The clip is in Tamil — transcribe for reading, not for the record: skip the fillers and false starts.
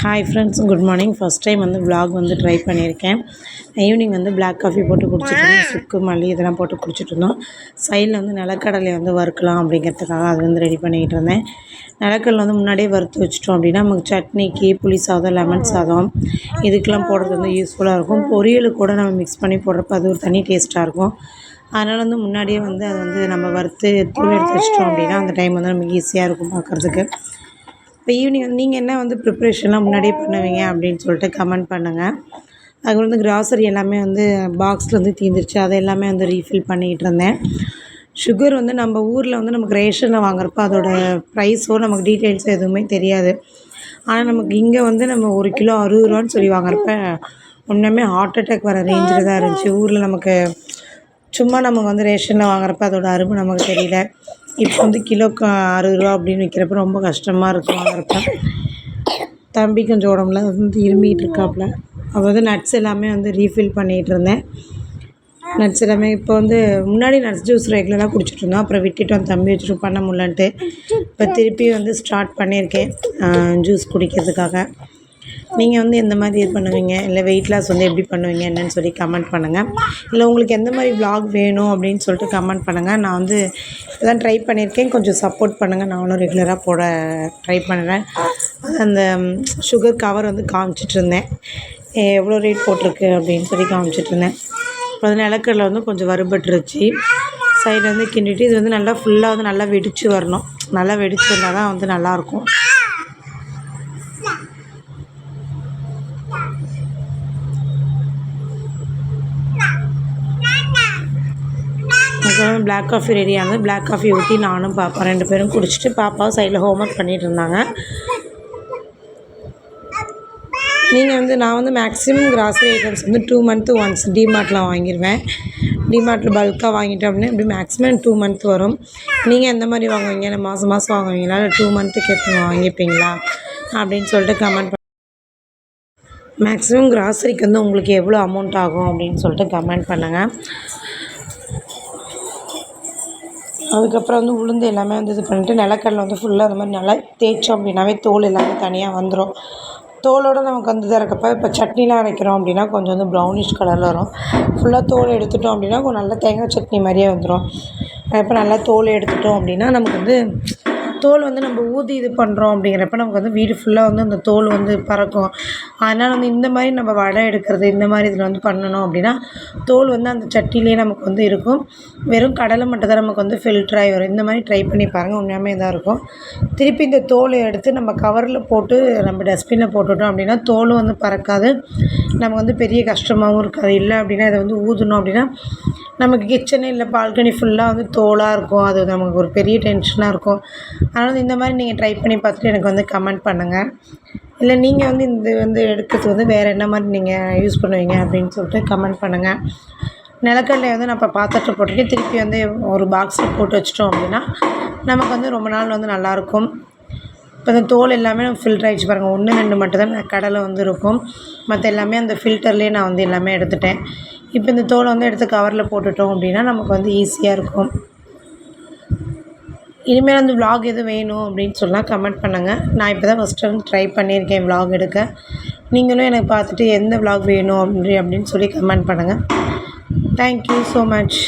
Hi friends, good morning. First time வந்து vlog வந்து ட்ரை பண்ணியிருக்கேன். ஈவினிங் வந்து பிளாக் காஃபி போட்டு குடிச்சிட்ருந்தோம். சுக்கு மல்லி இதெல்லாம் போட்டு குடிச்சிட்ருந்தோம். சைடில் வந்து நிலக்கடலை வந்து வறுக்கலாம் அப்படிங்கிறதுக்காக அது வந்து ரெடி பண்ணிக்கிட்டு இருந்தேன். நிலக்கடலை வந்து முன்னாடியே வறுத்து வச்சிட்டோம் அப்படின்னா நமக்கு சட்னிக்கு, புளி சாதம், லெமன் சாதம் இதுக்கெலாம் போடுறது வந்து யூஸ்ஃபுல்லாக இருக்கும். பொரியலுக்கு கூட நம்ம மிக்ஸ் பண்ணி போடுறப்ப அது ஒரு தனி டேஸ்ட்டாக இருக்கும். அதனால் வந்து முன்னாடியே வந்து அதை வந்து நம்ம வறுத்து தூள் எடுத்து வச்சிட்டோம் அப்படின்னா அந்த டைம் வந்து நமக்கு ஈஸியாக இருக்கும் பார்க்குறதுக்கு. இப்போ ஈவினிங் வந்து நீங்கள் என்ன வந்து ப்ரிப்ரேஷன்லாம் முன்னாடியே பண்ணுவீங்க அப்படின்னு சொல்லிட்டு கமெண்ட் பண்ணுங்கள். அது வந்து கிராசரி எல்லாமே வந்து பாக்ஸில் வந்து தீர்ந்துருச்சு. அதை எல்லாமே வந்து ரீஃபில் பண்ணிக்கிட்டு இருந்தேன். சுகர் வந்து நம்ம ஊரில் வந்து நமக்கு ரேஷனில் வாங்குறப்ப அதோட ப்ரைஸோ நமக்கு டீட்டெயில்ஸோ எதுவுமே தெரியாது. ஆனால் நமக்கு இங்கே வந்து நம்ம 1 கிலோ 60 ரூபான்னு சொல்லி வாங்குறப்ப ஒன்றுமே ஹார்ட் அட்டாக் வர ரேஞ்சில் தான் இருந்துச்சு. ஊரில் நமக்கு சும்மா நமக்கு வந்து ரேஷனில் வாங்குறப்ப அதோட அருமை நமக்கு தெரியல. இப்போ வந்து கிலோக்கு 60 ரூபா அப்படின்னு விற்கிறப்ப ரொம்ப கஷ்டமாக இருக்கும் வாங்குறப்ப. தம்பி கொஞ்சம் உடம்புல வந்து இருமிகிட்டு இருக்காப்புல. அப்போ வந்து நட்ஸ் எல்லாமே வந்து ரீஃபில் பண்ணிகிட்டு இருந்தேன். நட்ஸ் எல்லாமே இப்போ வந்து முன்னாடி நட்ஸ் ஜூஸ் ரெகுலராக குடிச்சிட்ருந்தோம். அப்புறம் விட்டுட்டோம், தம்பி வச்சுட்டு பண்ண முடியலன்ட்டு. இப்போ திருப்பி வந்து ஸ்டார்ட் பண்ணியிருக்கேன் ஜூஸ் குடிக்கிறதுக்காக. நீங்கள் வந்து எந்த மாதிரி இது பண்ணுவீங்க, இல்லை வெயிட் லாஸ் வந்து எப்படி பண்ணுவீங்க என்னன்னு சொல்லி கமெண்ட் பண்ணுங்கள். இல்லை உங்களுக்கு எந்த மாதிரி vlog வேணும் அப்படின்னு சொல்லிட்டு கமெண்ட் பண்ணுங்கள். நான் வந்து இப்போ தான் ட்ரை பண்ணியிருக்கேன், கொஞ்சம் சப்போர்ட் பண்ணுங்கள். நானும் ரெகுலராக போட ட்ரை பண்ணுறேன். அந்த சுகர் கவர் வந்து காமிச்சிட்ருந்தேன், எவ்வளோ ரேட் போட்டிருக்கு அப்படின்னு சொல்லி காமிச்சிட்ருந்தேன். இப்போ வந்து நிலக்கடலை வந்து கொஞ்சம் வறுபட்டுருச்சு. சைடில் வந்து கிண்டிட்டு இது வந்து நல்லா ஃபுல்லாக வந்து நல்லா வெடித்து வரணும். நல்லா வெடித்து வந்தால் தான் வந்து நல்லாயிருக்கும். அதுக்கப்புறம் பிளாக் காஃபி ரெடி ஆனது. பிளாக் காஃபி ஊற்றி நானும் பாப்பா 2 பேரும் குடிச்சிட்டு பாப்பாவும் சைடில் ஹோம்ஒர்க் பண்ணிகிட்டு இருந்தாங்க. நீங்கள் வந்து நான் வந்து மேக்ஸிமம் கிராசரி ஐட்டம்ஸ் வந்து 2 மந்த்து ஒன்ஸ் டிமார்ட்டில் வாங்கிடுவேன். டிமார்ட்டில் பல்காக வாங்கிட்டோம் அப்படின்னா இப்படி மேக்ஸிமம் 2 மந்த் வரும். நீங்கள் எந்த மாதிரி வாங்குவீங்க, இல்லை மாதம் மாதம் வாங்குவீங்களா, இல்லை 2 மந்த்துக்கு எடுத்து வாங்கிப்பீங்களா அப்படின்னு சொல்லிட்டு கமெண்ட் பண்ண. மேக்ஸிமம் கிராசரிக்கு வந்து உங்களுக்கு எவ்வளோ அமௌண்ட் ஆகும் அப்படின்னு சொல்லிட்டு கமெண்ட் பண்ணுங்கள். அதுக்கப்புறம் வந்து உளுந்து எல்லாமே வந்து இது பண்ணிவிட்டு நிலக்கடலை வந்து ஃபுல்லாக அந்த மாதிரி நல்லா தேய்ச்சோம் அப்படின்னாவே தோல் எல்லாமே தனியாக வந்துடும். தோலோடு நமக்கு வந்து இறக்கப்போ இப்போ சட்னிலாம் அரைக்கிறோம் அப்படின்னா கொஞ்சம் வந்து ப்ரௌனிஷ் கலரில் வரும். ஃபுல்லாக தோல் எடுத்துட்டோம் அப்படின்னா கொஞ்சம் நல்லா தேங்காய் சட்னி மாதிரியே வந்துடும். இப்போ நல்லா தோல் எடுத்துட்டோம் அப்படின்னா நமக்கு வந்து தோல் வந்து நம்ம ஊதி இது பண்ணுறோம் அப்படிங்கிறப்ப நமக்கு வந்து வீடு ஃபுல்லாக வந்து அந்த தோல் வந்து பறக்கும். அதனால் வந்து இந்த மாதிரி நம்ம வடை எடுக்கிறது இந்த மாதிரி இதில் வந்து பண்ணணும் அப்படின்னா தோல் வந்து அந்த சட்டிலே நமக்கு வந்து இருக்கும். வெறும் கடலை மட்டும் தான் நமக்கு வந்து ஃபில்ட்ராகி வரும். இந்த மாதிரி ட்ரை பண்ணி பாருங்கள், உண்மையாகவே இதாக இருக்கும். திருப்பி இந்த தோலை எடுத்து நம்ம கவரில் போட்டு நம்ம டஸ்ட்பினில் போட்டுவிட்டோம் அப்படின்னா தோலும் வந்து பறக்காது. நமக்கு வந்து பெரிய கஷ்டமாகவும் இருக்காது. இல்லை அப்படின்னா இதை வந்து ஊதணும் அப்படின்னா நமக்கு கிச்சனு இல்லை பால்கனி ஃபுல்லாக வந்து தோலாக இருக்கும். அது நமக்கு ஒரு பெரிய டென்ஷனாக இருக்கும். அதனால் இந்த மாதிரி நீங்கள் ட்ரை பண்ணி பார்த்துட்டு எனக்கு வந்து கமெண்ட் பண்ணுங்கள். இல்லை நீங்கள் வந்து இந்த வந்து எடுக்கிறது வந்து வேறு என்ன மாதிரி நீங்கள் யூஸ் பண்ணுவீங்க அப்படின்னு சொல்லிட்டு கமெண்ட் பண்ணுங்கள். நிலக்கடலை வந்து நான் இப்போ பாத்திரத்தில் போட்டுட்டு திருப்பி வந்து ஒரு பாக்ஸில் போட்டு வச்சிட்டோம் அப்படின்னா நமக்கு வந்து ரொம்ப நாள் வந்து நல்லாயிருக்கும். இப்போ இந்த தோல் எல்லாமே நம்ம ஃபில்டர் ஆகிடுச்சு பாருங்கள். 1 2 மட்டும் தான் கடலை வந்து இருக்கும். மற்ற எல்லாமே அந்த ஃபில்டர்லேயே நான் வந்து எல்லாமே எடுத்துட்டேன். இப்போ இந்த தோலை வந்து எடுத்து கவரில் போட்டுட்டோம் அப்படின்னா நமக்கு வந்து ஈஸியாக இருக்கும். இனிமேல் வந்து vlog எதுவும் வேணும் அப்படின்னு சொன்னால் கமெண்ட் பண்ணுங்கள். நான் இப்போ தான் ஃபஸ்ட் டைம் ட்ரை பண்ணியிருக்கேன் vlog எடுக்க. நீங்களும் எனக்கு பார்த்துட்டு எந்த vlog வேணும் அப்படின்னு சொல்லி கமெண்ட் பண்ணுங்கள். Thank you so much.